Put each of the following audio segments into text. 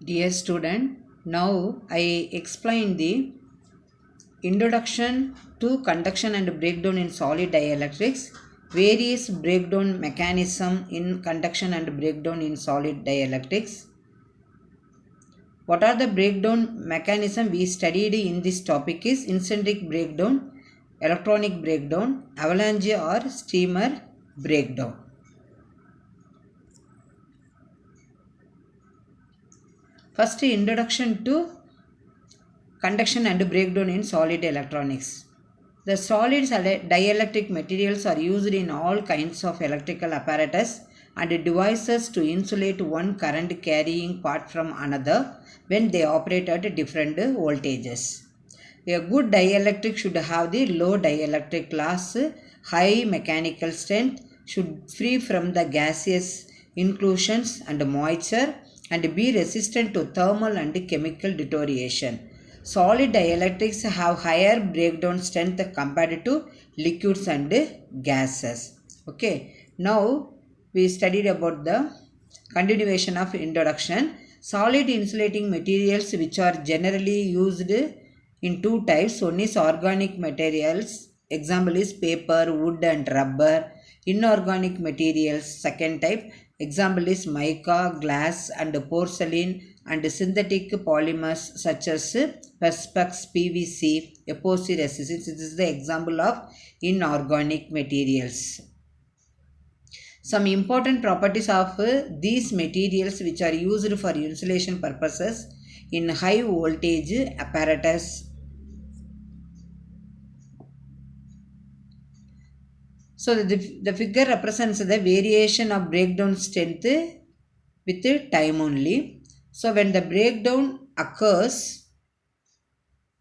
Dear student, now I explain the introduction to conduction and breakdown in solid dielectrics, various breakdown mechanism in conduction and breakdown in solid dielectrics. What are the breakdown mechanism we studied in this topic is eccentric breakdown, electronic breakdown, avalanche or streamer breakdown. First, introduction to conduction and breakdown in solid electronics. The solid dielectric materials are used in all kinds of electrical apparatus and devices to insulate one current carrying part from another when they operate at different voltages. A good dielectric should have the low dielectric loss, high mechanical strength, should free from the gaseous inclusions and moisture, and be resistant to thermal and chemical deterioration. Solid dielectrics have higher breakdown strength compared to liquids and gases. Okay, now we studied about the continuation of introduction. Solid insulating materials which are generally used in two types. One is organic materials, example is paper, wood and rubber. Inorganic materials, second type, example is mica, glass and porcelain, and synthetic polymers such as perspex, PVC, epoxy resins. This is the example of inorganic materials. Some important properties of these materials which are used for insulation purposes in high voltage apparatus. So the figure represents the variation of breakdown strength with time only. So when the breakdown occurs,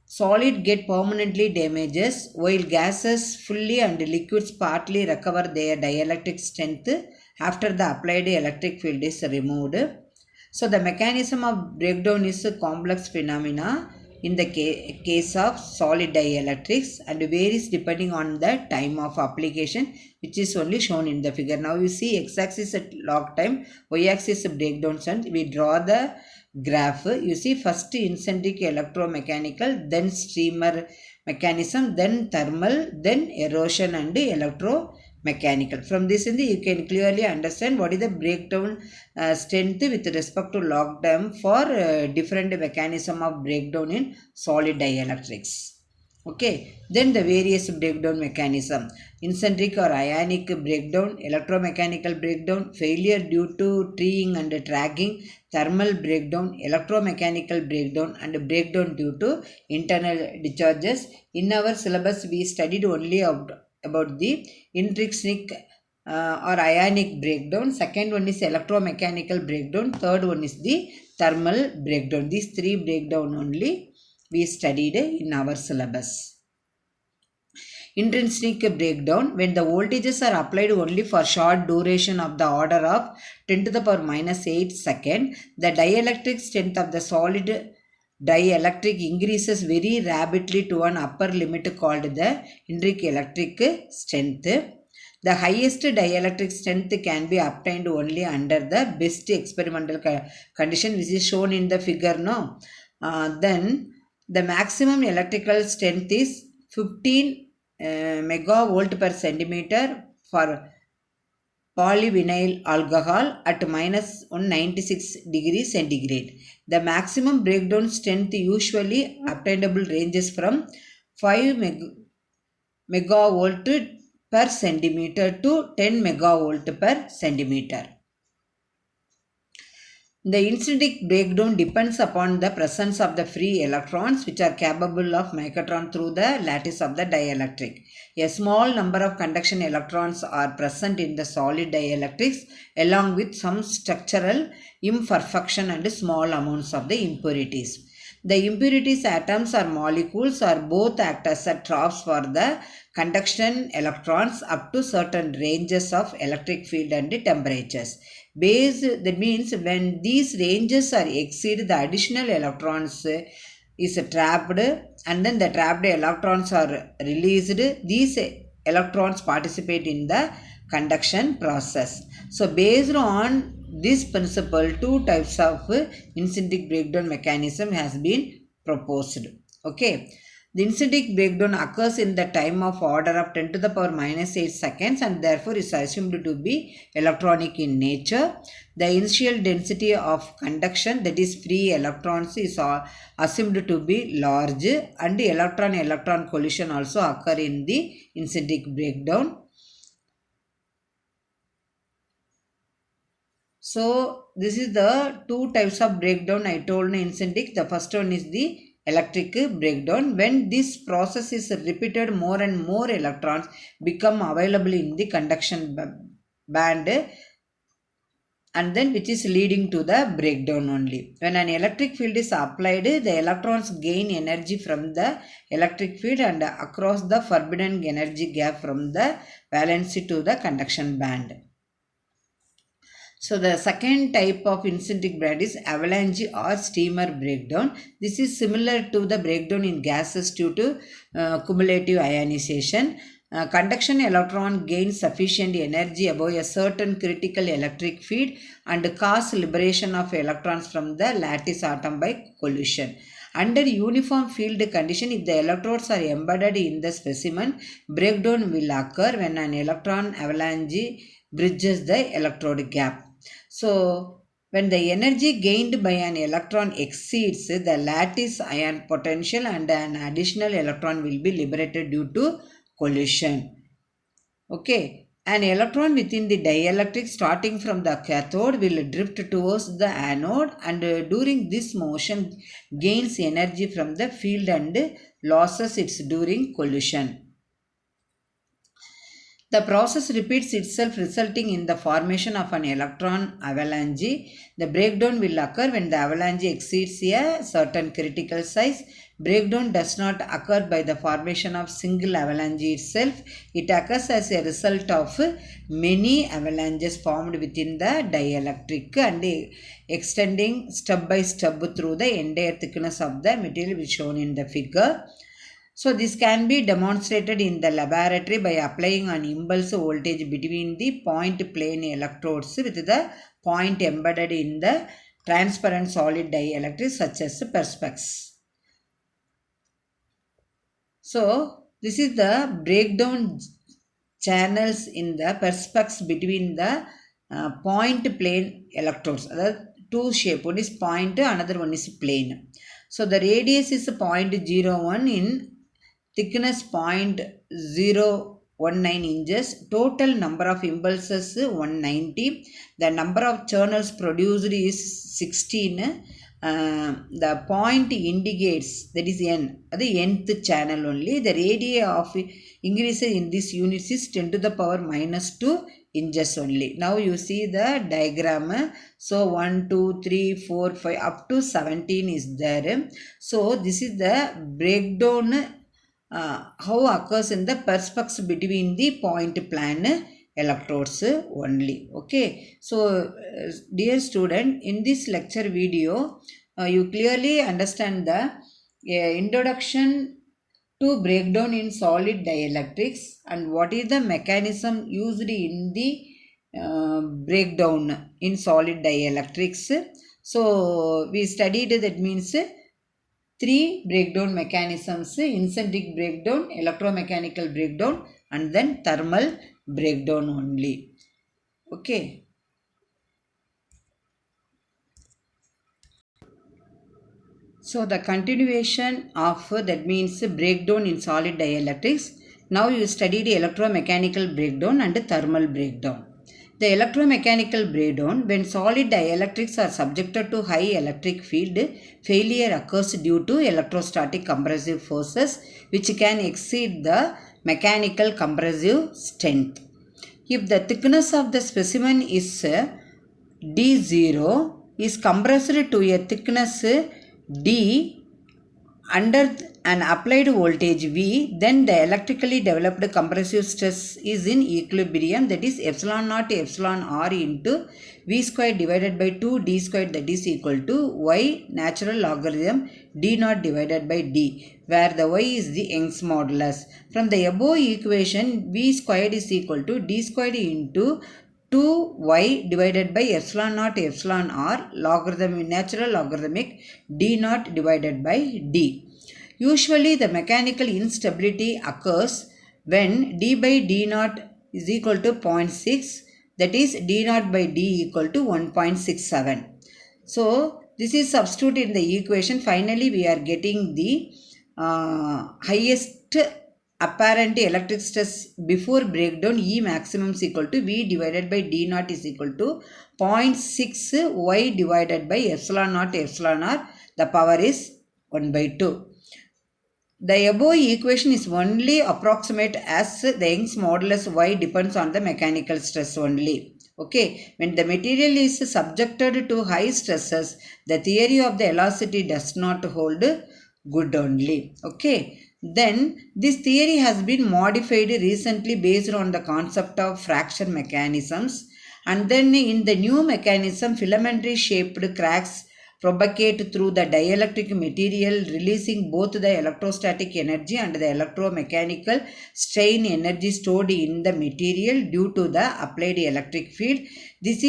solid get permanently damages while gases fully and liquids partly recover their dielectric strength after the applied electric field is removed. So the mechanism of breakdown is a complex phenomena in the case of solid dielectrics and varies depending on the time of application, which is only shown in the figure. Now you see x-axis at log time, y-axis breakdown strength. We draw the graph. You see first eccentric electromechanical, then streamer mechanism, then thermal, then erosion and electromechanical. From this you can clearly understand what is the breakdown strength with respect to log term for different mechanism of breakdown in solid dielectrics. Okay, then the various breakdown mechanism: eccentric or ionic breakdown, electromechanical breakdown, failure due to treeing and dragging, thermal breakdown, electromechanical breakdown, and breakdown due to internal discharges. In our syllabus we studied only about the intrinsic or ionic breakdown. Second one is electromechanical breakdown. Third one is the thermal breakdown. These three breakdown only we studied in our syllabus. Intrinsic breakdown: when the voltages are applied only for short duration of the order of 10 to the power minus 8 second, the dielectric strength of the solid dielectric increases very rapidly to an upper limit called the intrinsic electric strength. The highest dielectric strength can be obtained only under the best experimental condition, which is shown in the figure now. Then the maximum electrical strength is 15 megavolt per centimeter for polyvinyl alcohol at minus 196 degrees centigrade. The maximum breakdown strength usually obtainable ranges from 5 megavolt per centimeter to 10 megavolt per centimeter. The eccentric breakdown depends upon the presence of the free electrons which are capable of microtron through the lattice of the dielectric. A small number of conduction electrons are present in the solid dielectrics along with some structural imperfection and small amounts of the impurities. The impurities atoms or molecules or both act as a traps for the conduction electrons up to certain ranges of electric field and temperatures. That means when these ranges are exceed, the additional electrons is trapped and then the trapped electrons are released. These electrons participate in the conduction process. So based on this principle, two types of intrinsic breakdown mechanism has been proposed. Okay. The intrinsic breakdown occurs in the time of order of 10 to the power minus 8 seconds and therefore is assumed to be electronic in nature. The initial density of conduction, that is free electrons, is assumed to be large, and the electron-electron collision also occur in the intrinsic breakdown. So this is the two types of breakdown I told in intrinsic. The first one is the electric breakdown. When this process is repeated, more and more electrons become available in the conduction band, and then which is leading to the breakdown only. When an electric field is applied, the electrons gain energy from the electric field and across the forbidden energy gap from the valency to the conduction band. So the second type of intrinsic breakdown is avalanche or streamer breakdown. This is similar to the breakdown in gases due to cumulative ionization. Conduction electron gains sufficient energy above a certain critical electric field and cause liberation of electrons from the lattice atom by collision. Under uniform field condition, if the electrodes are embedded in the specimen, breakdown will occur when an electron avalanche bridges the electrode gap. So, when the energy gained by an electron exceeds the lattice ion potential and an additional electron will be liberated due to collision. Okay. An electron within the dielectric starting from the cathode will drift towards the anode and during this motion gains energy from the field and loses it during collision. The process repeats itself resulting in the formation of an electron avalanche. The breakdown will occur when the avalanche exceeds a certain critical size. Breakdown does not occur by the formation of single avalanche itself. It occurs as a result of many avalanches formed within the dielectric and extending step by step through the entire thickness of the material which shown in the figure. So this can be demonstrated in the laboratory by applying an impulse voltage between the point plane electrodes with the point embedded in the transparent solid dielectric such as perspex. So this is the breakdown channels in the perspex between the point plane electrodes. Two shape, one is point, another one is plane. So the radius is 0.01 in thickness 0.019 inches. Total number of impulses 190. The number of channels produced is 16. The point indicates, that is n, the nth channel only. The radius of increase in this units is 10 to the power minus 2 inches only. Now you see the diagram. So 1, 2, 3, 4, 5 up to 17 is there. So this is the breakdown how occurs in the perspex between the point plane electrodes only. Okay. So dear student, in this lecture video you clearly understand the introduction to breakdown in solid dielectrics and what is the mechanism used in the breakdown in solid dielectrics. So we studied, that means three breakdown mechanisms: intrinsic breakdown, electromechanical breakdown, and then thermal breakdown only. Okay. So the continuation of that means breakdown in solid dielectrics. Now you studied electromechanical breakdown and thermal breakdown. The electromechanical breakdown, when solid dielectrics are subjected to high electric field, failure occurs due to electrostatic compressive forces which can exceed the mechanical compressive strength. If the thickness of the specimen is D0 is compressed to a thickness D under an applied voltage V, then the electrically developed compressive stress is in equilibrium, that is epsilon naught epsilon r into V square divided by 2 D square, that is equal to Y natural logarithm D naught divided by D, where the Y is the Young's modulus. From the above equation, V squared is equal to D squared into 2y divided by epsilon naught epsilon r natural logarithmic d naught divided by d. Usually the mechanical instability occurs when d by d naught is equal to 0.6, that is d naught by d equal to 1.67. So this is substitute in the equation. Finally we are getting the highest apparent electric stress before breakdown. E maximum is equal to V divided by D naught is equal to 0.6 Y divided by epsilon naught epsilon r. The power is 1 by 2. The above equation is only approximate as the Young's modulus Y depends on the mechanical stress only. Okay, when the material is subjected to high stresses, the theory of the elasticity does not hold good only. Okay, then this theory has been modified recently based on the concept of fraction mechanisms, and then in the new mechanism filamentary shaped cracks propagate through the dielectric material, releasing both the electrostatic energy and the electromechanical strain energy stored in the material due to the applied electric field. This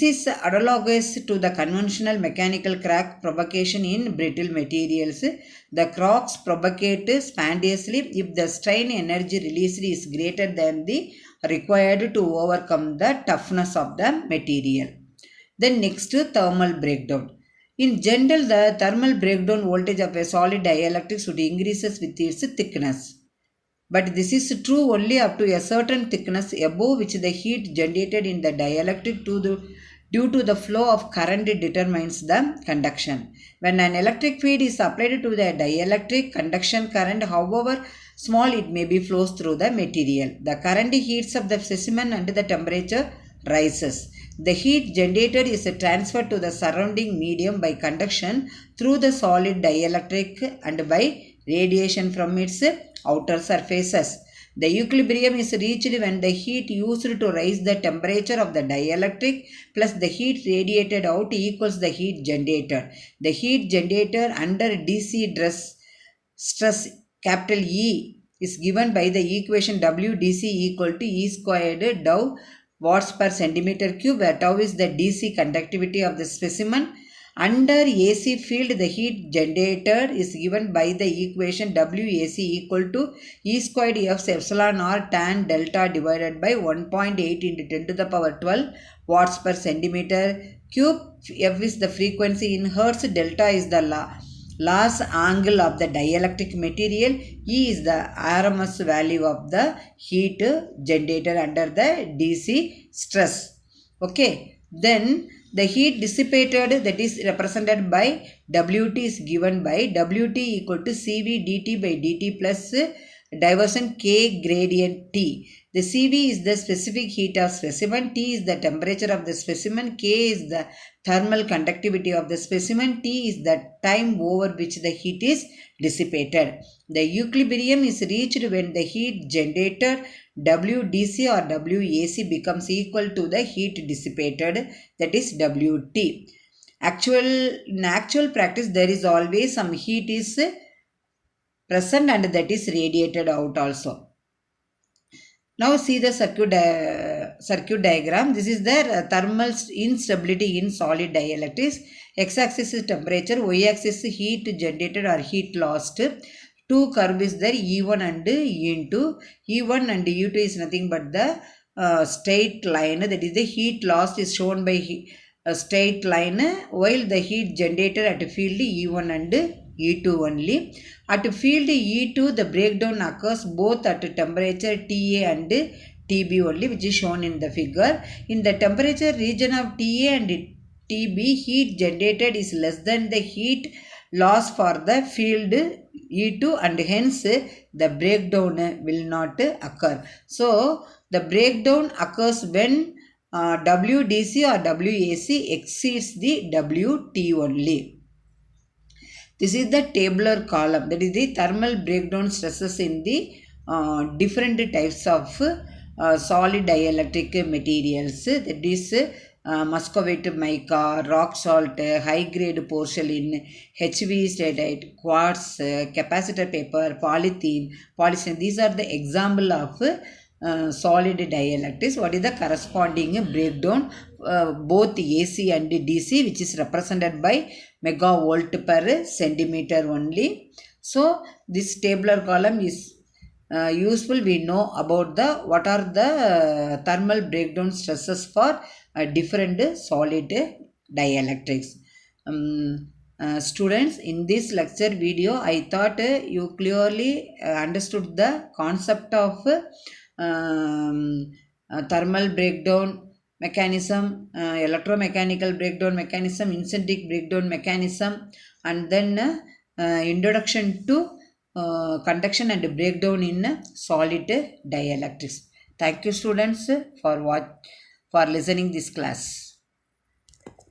is analogous to the conventional mechanical crack propagation in brittle materials. The cracks propagate spontaneously if the strain energy released is greater than the required to overcome the toughness of the material. Then next, thermal breakdown. In general, the thermal breakdown voltage of a solid dielectric should increases with its thickness. But this is true only up to a certain thickness above which the heat generated in the dielectric due to the flow of current determines the conduction. When an electric field is applied to the dielectric, conduction current, however small it may be, flows through the material. The current heats up the specimen and the temperature rises. The heat generated is transferred to the surrounding medium by conduction through the solid dielectric and by radiation from its outer surfaces. The equilibrium is reached when the heat used to raise the temperature of the dielectric plus the heat radiated out equals the heat generated. The heat generated under DC stress capital E is given by the equation WdC equal to E squared dou watts per centimeter cube, where tau is the DC conductivity of the specimen. Under AC field, the heat generated is given by the equation WAC equal to E squared F epsilon r tan delta divided by 1.8 into 10 to the power 12 watts per centimeter cube. F is the frequency in hertz, delta is the loss angle of the dielectric material, E is the RMS value of the heat generated under the DC stress. Okay, then the heat dissipated, that is represented by Wt, is given by Wt equal to Cv dt by dt plus diversion K gradient T. The Cv is the specific heat of specimen, T is the temperature of the specimen, K is the thermal conductivity of the specimen, T is the time over which the heat is dissipated. The equilibrium is reached when the heat generated WdC or WAC becomes equal to the heat dissipated, that is Wt. In actual practice, there is always some heat is present and that is radiated out also. Now see the circuit diagram. This is the thermal instability in solid dielectrics. X-axis is temperature, Y-axis is heat generated or heat lost. Two curve is there, E1 and E2. E1 and E2 is nothing but the straight line. That is the heat lost is shown by a straight line, while the heat generated at field E1 and E2 only. At field E2, the breakdown occurs both at temperature TA and TB only, which is shown in the figure. In the temperature region of TA and TB, heat generated is less than the heat loss for the field E2 and hence the breakdown will not occur. So the breakdown occurs when WdC or WAC exceeds the Wt only. This is the tabular column, that is the thermal breakdown stresses in the different types of solid dielectric materials, that is muscovite mica, rock salt, high grade porcelain, HV stearite, quartz, capacitor paper, polythene. These are the example of solid dielectrics. What is the corresponding breakdown both AC and DC, which is represented by megavolt per centimeter only. So this tabular column is useful. We know about the what are the thermal breakdown stresses for different solid dielectrics. Students, in this lecture video, I thought you clearly understood the concept of thermal breakdown mechanism, electromechanical breakdown mechanism, intrinsic breakdown mechanism, and then introduction to conduction and breakdown in solid dielectrics. Thank you, students, for listening this class.